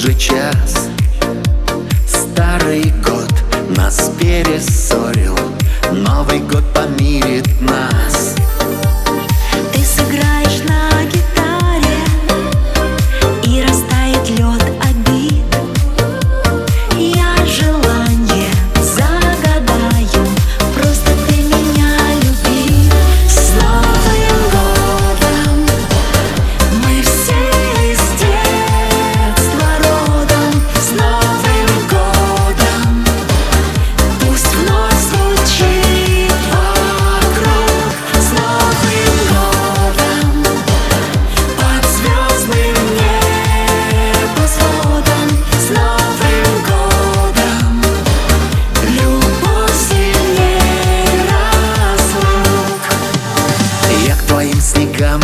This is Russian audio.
же час. Старый год нас перессорил, Новый год помирит нас. Ты сыграешь на гитаре, и растает лед обид. Я желание загадаю, просто ты меня люби. С Новым годом мы все из детства родом. С Новым годом пусть вновь звучит вокруг. С Новым годом под звездным небосводом. С Новым годом любовь сильней разлук. Я к твоим снегам